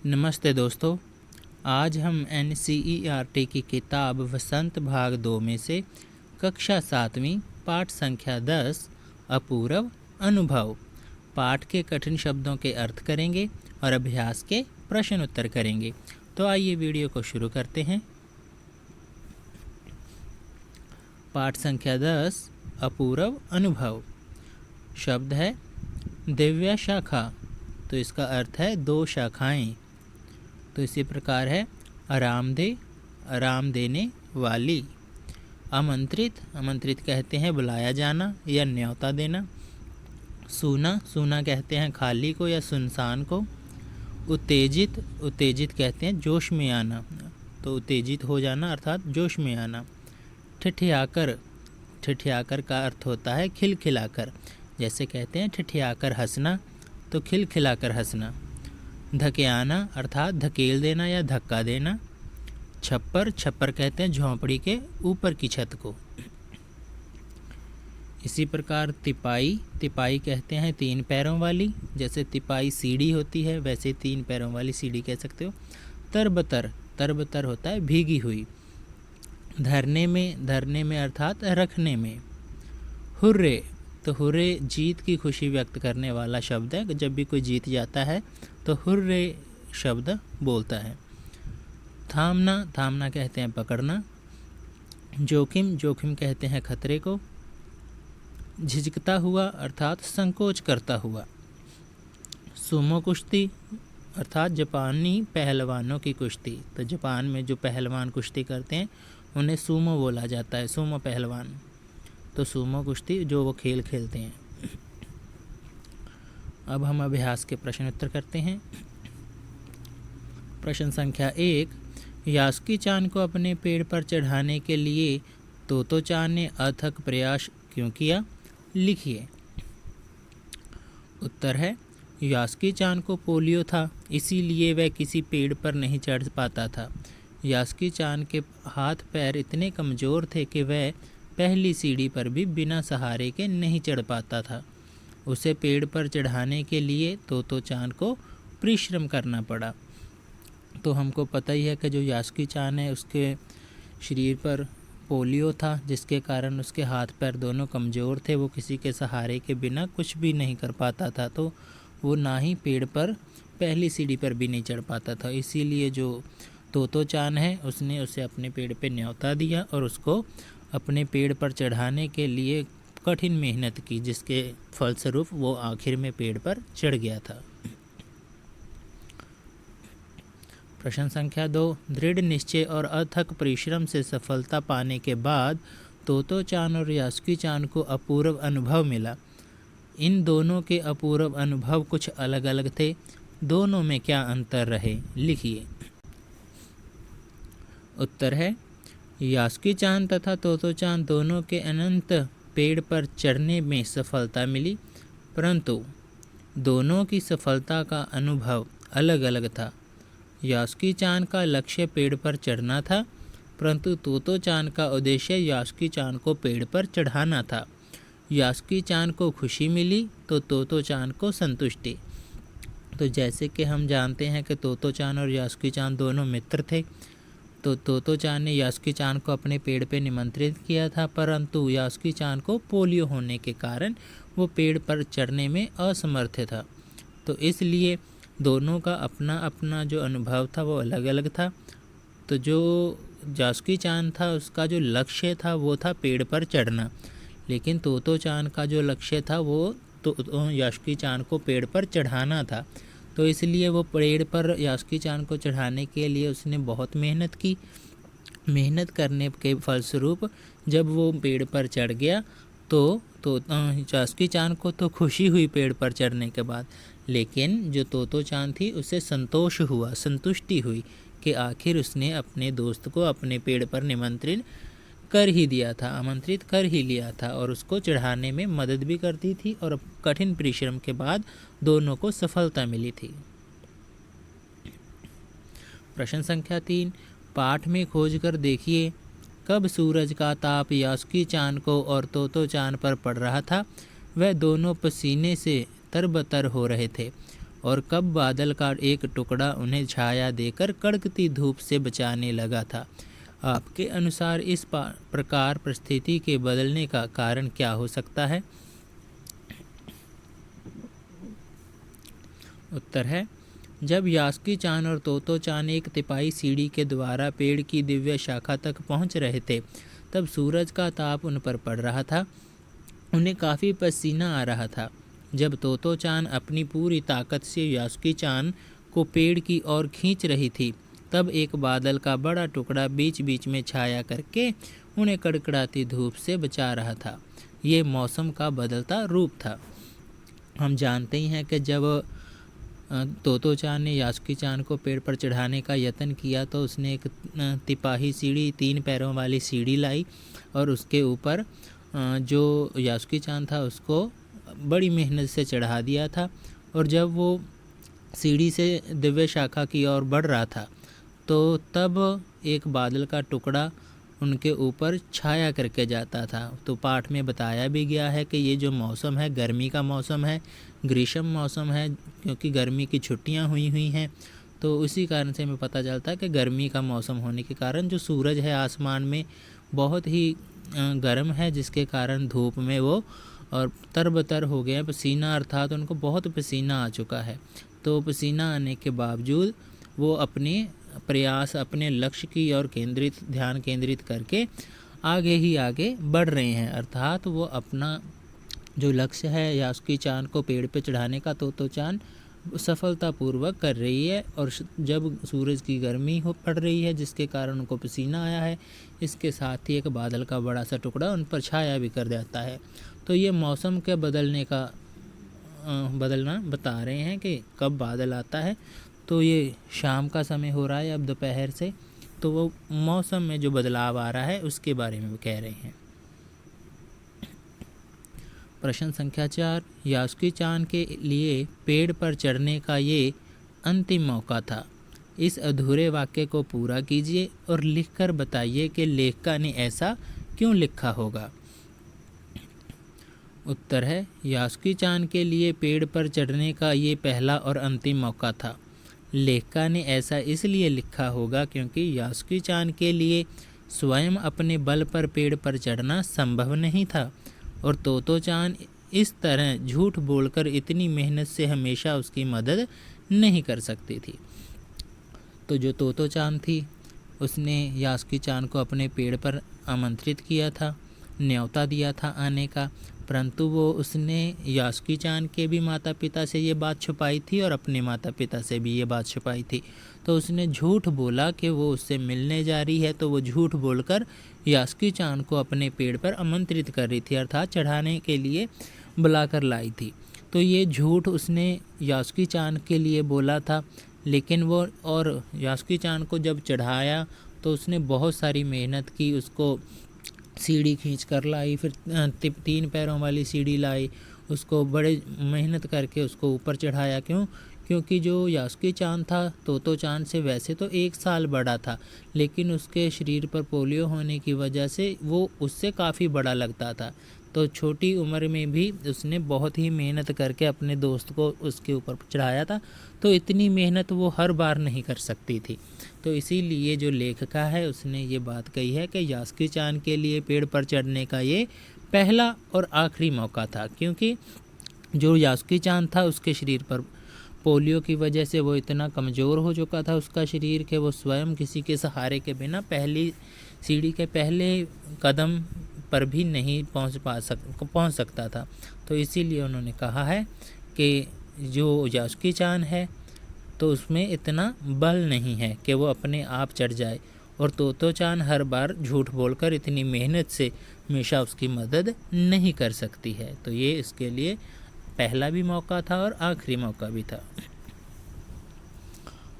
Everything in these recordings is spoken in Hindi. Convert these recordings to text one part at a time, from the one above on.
नमस्ते दोस्तों। आज हम NCERT की किताब वसंत भाग 2 में से कक्षा 7वीं पाठ संख्या 10 अपूर्व अनुभव पाठ के कठिन शब्दों के अर्थ करेंगे और अभ्यास के प्रश्न उत्तर करेंगे। तो आइए वीडियो को शुरू करते हैं। पाठ संख्या 10 अपूर्व अनुभव। शब्द है दिव्या शाखा, तो इसका अर्थ है 2 शाखाएं। तो इसी प्रकार है आरामदेह, आराम देने वाली। आमंत्रित, आमंत्रित कहते हैं बुलाया जाना या न्योता देना। सूना, सूना कहते हैं खाली को या सुनसान को। उत्तेजित, उत्तेजित कहते हैं जोश में आना, तो उत्तेजित हो जाना अर्थात जोश में आना। ठिठियाकर, ठिठियाकर का अर्थ होता है खिलखिलाकर, जैसे कहते हैं ठिठियाकर हंसना, तो खिलखिलाकर हंसना। धकेआना अर्थात धकेल देना या धक्का देना। छप्पर, छप्पर कहते हैं झोंपड़ी के ऊपर की छत को। इसी प्रकार तिपाई, तिपाई कहते हैं 3 पैरों वाली, जैसे तिपाई सीढ़ी होती है वैसे 3 पैरों वाली सीढ़ी कह सकते हो। तरबतर, तरबतर होता है भीगी हुई। धरने में, धरने में अर्थात रखने में। हुर्रे, तो हुर्रे जीत की खुशी व्यक्त करने वाला शब्द है। जब भी कोई जीत जाता है तो हुर्रे शब्द बोलता है। थामना, थामना कहते हैं पकड़ना। जोखिम, जोखिम कहते हैं खतरे को। झिझकता हुआ अर्थात संकोच करता हुआ। सुमो कुश्ती अर्थात जापानी पहलवानों की कुश्ती, तो जापान में जो पहलवान कुश्ती करते हैं उन्हें सूमो बोला जाता है, सूमो पहलवान। तो सूमो कुश्ती जो वो खेल खेलते हैं। अब हम अभ्यास के प्रश्न उत्तर करते हैं। प्रश्न संख्या 1, यास्की चान को अपने पेड़ पर चढ़ाने के लिए तोतो चान ने अथक प्रयास क्यों किया? लिखिए। उत्तर है यास्की चान को पोलियो था, इसीलिए वह किसी पेड़ पर नहीं चढ़ पाता था। यास्की चान के हाथ पैर इतने कमज़ोर थे कि वह पहली सीढ़ी पर भी बिना सहारे के नहीं चढ़ पाता था। उसे पेड़ पर चढ़ाने के लिए तोतो चान को परिश्रम करना पड़ा। तो हमको पता ही है कि जो यास्की चान है उसके शरीर पर पोलियो था, जिसके कारण उसके हाथ पैर दोनों कमज़ोर थे। वो किसी के सहारे के बिना कुछ भी नहीं कर पाता था, तो वो ना ही पेड़ पर पहली सीढ़ी पर भी नहीं चढ़ पाता था। इसीलिए जो तोतो चान है उसने उसे अपने पेड़ पे न्योता दिया और उसको अपने पेड़ पर चढ़ाने के लिए कठिन मेहनत की, जिसके फलस्वरूप वो आखिर में पेड़ पर चढ़ गया था। प्रश्न संख्या 2, दृढ़ निश्चय और अथक परिश्रम से सफलता पाने के बाद तोतो चान और यास्की चान को अपूर्व अनुभव मिला। इन दोनों के अपूर्व अनुभव कुछ अलग अलग थे, दोनों में क्या अंतर रहे? लिखिए। उत्तर है यास्की चान तथा तोतो चान दोनों के अनंत पेड़ पर चढ़ने में सफलता मिली, परंतु दोनों की सफलता का अनुभव अलग अलग था। यास्की चान का लक्ष्य पेड़ पर चढ़ना था, परंतु तोतो चान का उद्देश्य यास्की चान को पेड़ पर चढ़ाना था। यास्की चान को खुशी मिली तो तोतो चान को संतुष्टि। तो जैसे कि हम जानते हैं कि तोतो चान और यास्की चान दोनों मित्र थे, तो तोतो चान ने यास्की चान को अपने पेड़ पे निमंत्रित किया था, परंतु यास्की चान को पोलियो होने के कारण वो पेड़ पर चढ़ने में असमर्थ था। तो इसलिए दोनों का अपना अपना जो अनुभव था वो अलग अलग था। तो जो यास्की चान था उसका जो लक्ष्य था वो था पेड़ पर चढ़ना, लेकिन तोतो चान का जो लक्ष्य था वो तो यास्की चान को पेड़ पर चढ़ाना था। तो इसलिए वो पेड़ पर यास्की चान को चढ़ाने के लिए उसने बहुत मेहनत की। मेहनत करने के फलस्वरूप जब वो पेड़ पर चढ़ गया तो यास्की चान को तो खुशी हुई पेड़ पर चढ़ने के बाद, लेकिन जो तोतो चान थी उसे संतोष हुआ, संतुष्टि हुई कि आखिर उसने अपने दोस्त को अपने पेड़ पर निमंत्रित कर ही दिया था, आमंत्रित कर ही लिया था और उसको चढ़ाने में मदद भी करती थी और कठिन परिश्रम के बाद दोनों को सफलता मिली थी। प्रश्न संख्या 3, पाठ में खोज कर देखिए कब सूरज का ताप यास्की चान को और तोतो चान पर पड़ रहा था। वह दोनों पसीने से तरबतर हो रहे थे और कब बादल का एक टुकड़ा उन्हें छाया देकर कड़कती धूप से बचाने लगा था। आपके अनुसार इस प्रकार परिस्थिति के बदलने का कारण क्या हो सकता है? उत्तर है, जब यास्की चान और तोतो चान एक तिपाही सीढ़ी के द्वारा पेड़ की दिव्य शाखा तक पहुंच रहे थे, तब सूरज का ताप उन पर पड़ रहा था। उन्हें काफ़ी पसीना आ रहा था। जब तोतो चान अपनी पूरी ताकत से यास्की चान को पेड़ की ओर खींच रही थी, तब एक बादल का बड़ा टुकड़ा बीच बीच में छाया करके उन्हें कड़कड़ाती धूप से बचा रहा था। ये मौसम का बदलता रूप था। हम जानते ही हैं कि जब तोतो चान ने यास्की चान को पेड़ पर चढ़ाने का यत्न किया तो उसने एक तिपाही सीढ़ी, 3 पैरों वाली सीढ़ी लाई और उसके ऊपर जो यास्की चान था उसको बड़ी मेहनत से चढ़ा दिया था। और जब वो सीढ़ी से दिव्य शाखा की ओर बढ़ रहा था तो तब एक बादल का टुकड़ा उनके ऊपर छाया करके जाता था। तो पाठ में बताया भी गया है कि ये जो मौसम है गर्मी का मौसम है, ग्रीष्म मौसम है, क्योंकि गर्मी की छुट्टियां हुई हैं। तो उसी कारण से हमें पता चलता है कि गर्मी का मौसम होने के कारण जो सूरज है आसमान में बहुत ही गर्म है, जिसके कारण धूप में वो और तरबतर हो गए, पसीना अर्थात उनको बहुत पसीना आ चुका है। तो पसीना आने के बावजूद वो अपने प्रयास, अपने लक्ष्य की ओर ध्यान केंद्रित करके आगे ही आगे बढ़ रहे हैं। अर्थात वो अपना जो लक्ष्य है यास्की चान को पेड़ पे चढ़ाने का, तोतो चान सफलतापूर्वक कर रही है। और जब सूरज की गर्मी पड़ रही है जिसके कारण उनको पसीना आया है, इसके साथ ही एक बादल का बड़ा सा टुकड़ा उन पर छाया भी कर जाता है। तो ये मौसम के बदलना बता रहे हैं कि कब बादल आता है। तो ये शाम का समय हो रहा है अब दोपहर से, तो वो मौसम में जो बदलाव आ रहा है उसके बारे में वो कह रहे हैं। प्रश्न संख्या 4, यास्की चान के लिए पेड़ पर चढ़ने का ये अंतिम मौका था। इस अधूरे वाक्य को पूरा कीजिए और लिखकर बताइए कि लेखिका ने ऐसा क्यों लिखा होगा। उत्तर है, यास्की चान के लिए पेड़ पर चढ़ने का ये पहला और अंतिम मौका था। लेखिका ने ऐसा इसलिए लिखा होगा क्योंकि यास्की चान के लिए स्वयं अपने बल पर पेड़ पर चढ़ना संभव नहीं था और तोतो चान इस तरह झूठ बोलकर इतनी मेहनत से हमेशा उसकी मदद नहीं कर सकती थी। तो जो तोतो चान थी उसने यास्की चान को अपने पेड़ पर आमंत्रित किया था, न्योता दिया था आने का, परंतु वो उसने यास्की चान के भी माता पिता से ये बात छुपाई थी और अपने माता पिता से भी ये बात छुपाई थी। तो उसने झूठ बोला कि वो उससे मिलने जा रही है, तो वो झूठ बोलकर यास्की चान को अपने पेड़ पर आमंत्रित कर रही थी, अर्थात चढ़ाने के लिए बुलाकर लाई थी। तो ये झूठ उसने यास्की चान के लिए बोला था, लेकिन वो और यास्की चान को जब चढ़ाया तो उसने बहुत सारी मेहनत की, उसको सीढ़ी खींच कर लाई, फिर 3 पैरों वाली सीढ़ी लाई, उसको बड़े मेहनत करके उसको ऊपर चढ़ाया। क्योंकि जो यास्की चान था तोतो चान से वैसे तो 1 साल बड़ा था, लेकिन उसके शरीर पर पोलियो होने की वजह से वो उससे काफ़ी बड़ा लगता था। तो छोटी उम्र में भी उसने बहुत ही मेहनत करके अपने दोस्त को उसके ऊपर चढ़ाया था। तो इतनी मेहनत वो हर बार नहीं कर सकती थी। तो इसीलिए जो लेखिका है उसने ये बात कही है कि यास्की चान के लिए पेड़ पर चढ़ने का ये पहला और आखिरी मौका था, क्योंकि जो यास्की चान था उसके शरीर पर पोलियो की वजह से वो इतना कमज़ोर हो चुका था उसका शरीर कि वो स्वयं किसी के सहारे के बिना पहली सीढ़ी के पहले कदम पर भी नहीं पहुंच सकता था। तो इसीलिए उन्होंने कहा है कि जो यास्की चान है तो उसमें इतना बल नहीं है कि वो अपने आप चढ़ जाए, और तोतो चान हर बार झूठ बोलकर इतनी मेहनत से हमेशा उसकी मदद नहीं कर सकती है। तो ये इसके लिए पहला भी मौका था और आखिरी मौका भी था।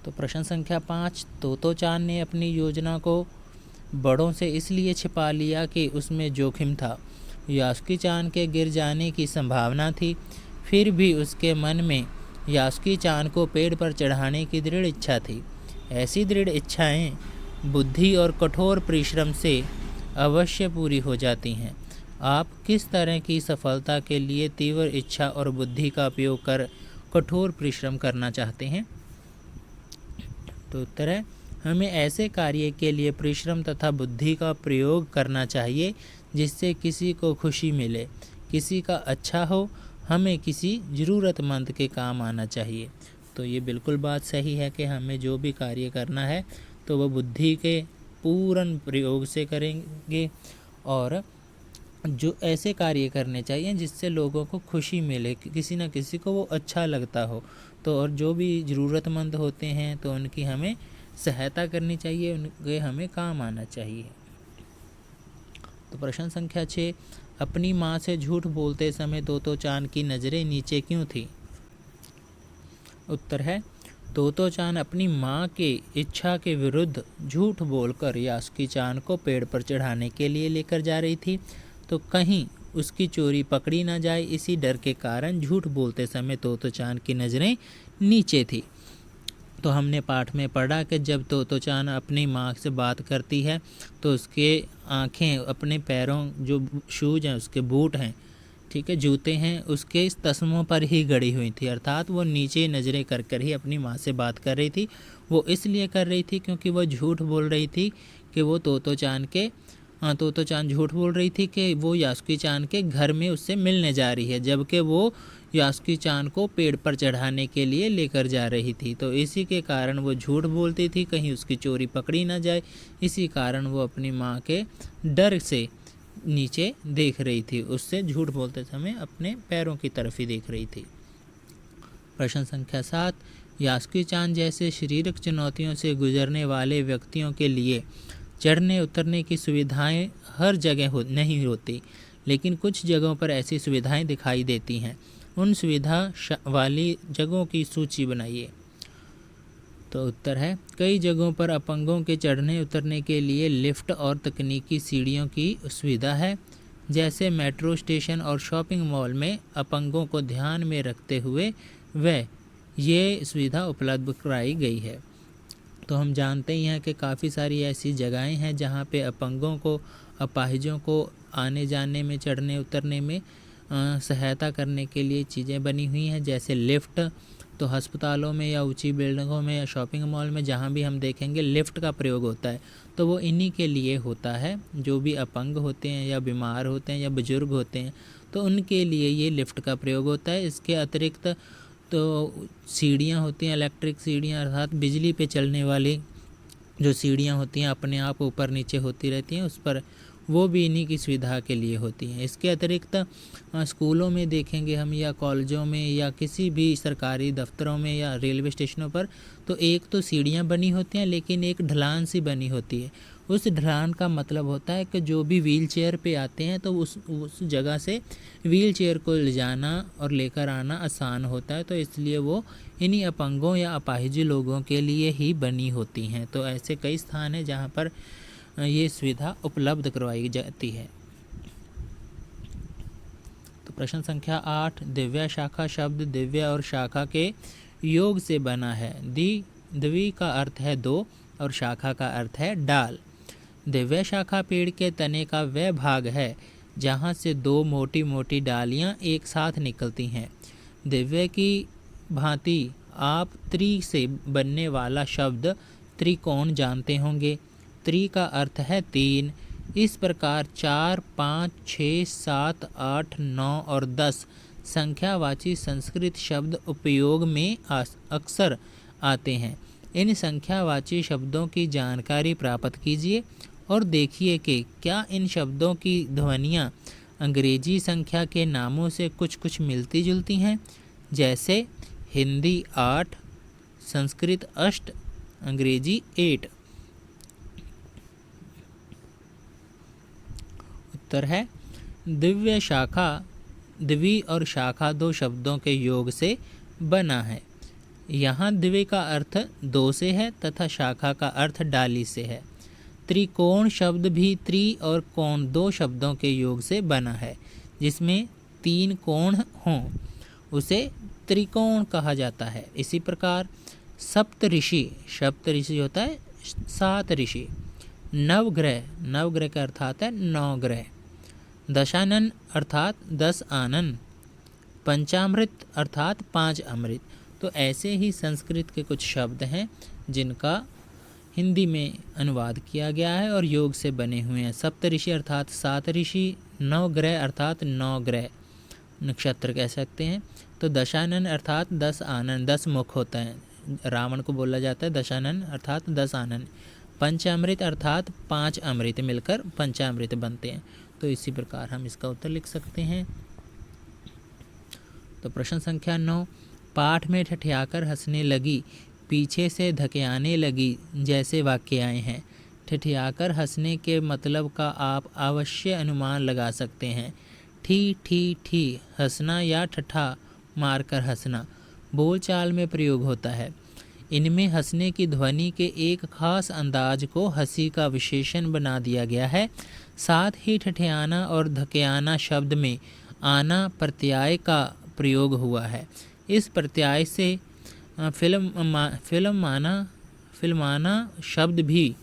तो प्रश्न संख्या 5, तोतो चान ने अपनी योजना को बड़ों से इसलिए छिपा लिया कि उसमें जोखिम था। यास्की चान के गिर जाने की संभावना थी, फिर भी उसके मन में यास्की चान को पेड़ पर चढ़ाने की दृढ़ इच्छा थी। ऐसी दृढ़ इच्छाएं बुद्धि और कठोर परिश्रम से अवश्य पूरी हो जाती हैं। आप किस तरह की सफलता के लिए तीव्र इच्छा और बुद्धि का उपयोग कर कठोर परिश्रम करना चाहते हैं? तो उत्तर है, हमें ऐसे कार्य के लिए परिश्रम तथा बुद्धि का प्रयोग करना चाहिए जिससे किसी को खुशी मिले, किसी का अच्छा हो, हमें किसी ज़रूरतमंद के काम आना चाहिए। तो ये बिल्कुल बात सही है कि हमें जो भी कार्य करना है तो वह बुद्धि के पूर्ण प्रयोग से करेंगे और जो ऐसे कार्य करने चाहिए जिससे लोगों को खुशी मिले, किसी न किसी को वो अच्छा लगता हो। तो और जो भी ज़रूरतमंद होते हैं तो उनकी हमें सहायता करनी चाहिए, उनके हमें काम आना चाहिए। तो प्रश्न संख्या 6, अपनी माँ से झूठ बोलते समय तोतो चान की नज़रें नीचे क्यों थी? उत्तर है, तोतो चान अपनी माँ के इच्छा के विरुद्ध झूठ बोलकर यास्की चान को पेड़ पर चढ़ाने के लिए लेकर जा रही थी, तो कहीं उसकी चोरी पकड़ी ना जाए, इसी डर के कारण झूठ बोलते समय तोतो चान की नज़रें नीचे थी। तो हमने पाठ में पढ़ा कि जब तोतो चान अपनी माँ से बात करती है तो उसके आँखें अपने पैरों, जो शूज़ हैं, उसके बूट हैं, ठीक है, जूते हैं, उसके इस तस्मों पर ही गड़ी हुई थी, अर्थात वो नीचे नज़रें कर कर ही अपनी माँ से बात कर रही थी। वो इसलिए कर रही थी क्योंकि वो झूठ बोल रही थी कि वो तोतो चान झूठ बोल रही थी कि वो यास्की चान के घर में उससे मिलने जा रही है, जबकि वो यास्की चान को पेड़ पर चढ़ाने के लिए लेकर जा रही थी। तो इसी के कारण वो झूठ बोलती थी, कहीं उसकी चोरी पकड़ी ना जाए, इसी कारण वो अपनी माँ के डर से नीचे देख रही थी, उससे झूठ बोलते समय अपने पैरों की तरफ ही देख रही थी। प्रश्न संख्या 7, यास्की चान जैसे शारीरिक चुनौतियों से गुजरने वाले व्यक्तियों के लिए चढ़ने उतरने की सुविधाएं हर जगह नहीं होती, लेकिन कुछ जगहों पर ऐसी सुविधाएं दिखाई देती हैं। उन सुविधा वाली जगहों की सूची बनाइए। तो उत्तर है, कई जगहों पर अपंगों के चढ़ने उतरने के लिए लिफ्ट और तकनीकी सीढ़ियों की सुविधा है, जैसे मेट्रो स्टेशन और शॉपिंग मॉल में अपंगों को ध्यान में रखते हुए ये सुविधा उपलब्ध कराई गई है। तो हम जानते ही हैं कि काफ़ी सारी ऐसी जगहें हैं जहाँ पे अपंगों को, अपाहिजों को आने जाने में, चढ़ने उतरने में सहायता करने के लिए चीज़ें बनी हुई हैं, जैसे लिफ्ट। तो अस्पतालों में या ऊंची बिल्डिंगों में या शॉपिंग मॉल में जहाँ भी हम देखेंगे लिफ्ट का प्रयोग होता है, तो वो इन्हीं के लिए होता है, जो भी अपंग होते हैं या बीमार होते हैं या बुजुर्ग होते हैं, तो उनके लिए ये लिफ्ट का प्रयोग होता है। इसके अतिरिक्त तो सीढ़ियाँ होती हैं, इलेक्ट्रिक सीढ़ियाँ, अर्थात बिजली पे चलने वाली जो सीढ़ियाँ होती हैं, अपने आप ऊपर नीचे होती रहती हैं, उस पर वो भी इन्हीं की सुविधा के लिए होती हैं। इसके अतिरिक्त स्कूलों में देखेंगे हम, या कॉलेजों में, या किसी भी सरकारी दफ्तरों में या रेलवे स्टेशनों पर, तो एक तो सीढ़ियाँ बनी होती हैं, लेकिन एक ढलान सी बनी होती है। उस ढलान का मतलब होता है कि जो भी व्हील चेयर पे आते हैं तो उस जगह से व्हील चेयर को ले जाना और लेकर आना आसान होता है, तो इसलिए वो इन्हीं अपंगों या अपाहिज लोगों के लिए ही बनी होती हैं। तो ऐसे कई स्थान हैं जहाँ पर ये सुविधा उपलब्ध करवाई जाती है। तो प्रश्न संख्या 8, दिव्या शाखा शब्द दिव्या और शाखा के योग से बना है। द्वि का अर्थ है दो और शाखा का अर्थ है डाल। दिव्या शाखा पेड़ के तने का वह भाग है जहाँ से दो मोटी मोटी डालियाँ एक साथ निकलती हैं। दिव्या की भांति आप त्रि से बनने वाला शब्द त्रिकोण जानते होंगे। त्रि का अर्थ है 3। इस प्रकार 4, 5, 6, 7, 8, 9 और 10 संख्यावाची संस्कृत शब्द उपयोग में अक्सर आते हैं। इन संख्यावाची शब्दों की जानकारी प्राप्त कीजिए और देखिए कि क्या इन शब्दों की ध्वनियाँ अंग्रेजी संख्या के नामों से कुछ कुछ मिलती जुलती हैं, जैसे हिंदी 8, संस्कृत 8, अंग्रेजी 8। उत्तर है, दिव्य शाखा, द्वि और शाखा दो शब्दों के योग से बना है। यहाँ द्वि का अर्थ दो से है तथा शाखा का अर्थ डाली से है। त्रिकोण शब्द भी त्रि और कोण दो शब्दों के योग से बना है। जिसमें 3 कोण हों उसे त्रिकोण कहा जाता है। इसी प्रकार सप्तऋषि, सप्तऋषि होता है 7 ऋषि। नवग्रह, नवग्रह का अर्थात है 9 ग्रह। दशानन अर्थात 10 आनन। पंचामृत अर्थात 5 अमृत। तो ऐसे ही संस्कृत के कुछ शब्द हैं जिनका हिंदी में अनुवाद किया गया है और योग से बने हुए हैं। सप्तऋषि अर्थात 7 ऋषि, 9 ग्रह अर्थात 9 ग्रह नक्षत्र कह सकते हैं। तो दशानन अर्थात 10 आनन, 10 मुख होता है, रावण को बोला जाता है दशानन अर्थात 10 आनन। पंचामृत अर्थात 5 अमृत मिलकर पंचामृत बनते हैं। तो इसी प्रकार हम इसका उत्तर लिख सकते हैं। तो प्रश्न संख्या 9, पाठ में ठठियाकर हंसने लगी, पीछे से धकेआने लगी जैसे वाक्य आए हैं। ठठियाकर हंसने के मतलब का आप अवश्य अनुमान लगा सकते हैं। ठी ठी ठी हंसना या ठठा मारकर हंसना बोलचाल में प्रयोग होता है। इनमें हंसने की ध्वनि के एक खास अंदाज को हंसी का विशेषण बना दिया गया है। साथ ही ठठियाना और धकेआना शब्द में आना प्रत्यय का प्रयोग हुआ है। इस प्रत्यय से फिल्माना शब्द भी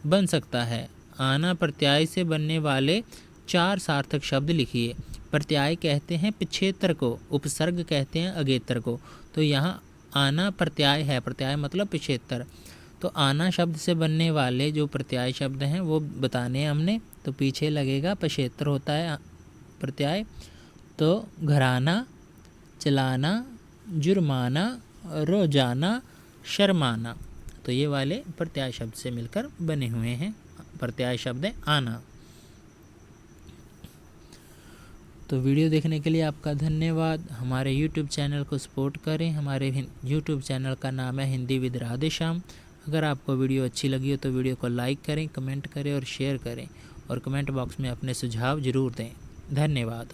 बन सकता है। आना प्रत्यय से बनने वाले 4 सार्थक शब्द लिखिए। प्रत्यय कहते हैं पिछेत्र को, उपसर्ग कहते हैं अगेतर को। तो यहाँ आना प्रत्यय है, प्रत्यय मतलब पिछेत्र। तो आना शब्द से बनने वाले जो प्रत्यय शब्द हैं वो बताने हमने। तो पीछे लगेगा पिछेत्र होता है प्रत्यय। तो घराना, चलाना, जुर्माना, रोजाना, शर्माना, तो ये वाले प्रत्यय शब्द से मिलकर बने हुए हैं। प्रत्यय शब्द है आना। तो वीडियो देखने के लिए आपका धन्यवाद। हमारे YouTube चैनल को सपोर्ट करें। हमारे YouTube चैनल का नाम है हिंदी विद राधेश्याम। अगर आपको वीडियो अच्छी लगी हो तो वीडियो को लाइक करें, कमेंट करें और शेयर करें, और कमेंट बॉक्स में अपने सुझाव ज़रूर दें। धन्यवाद।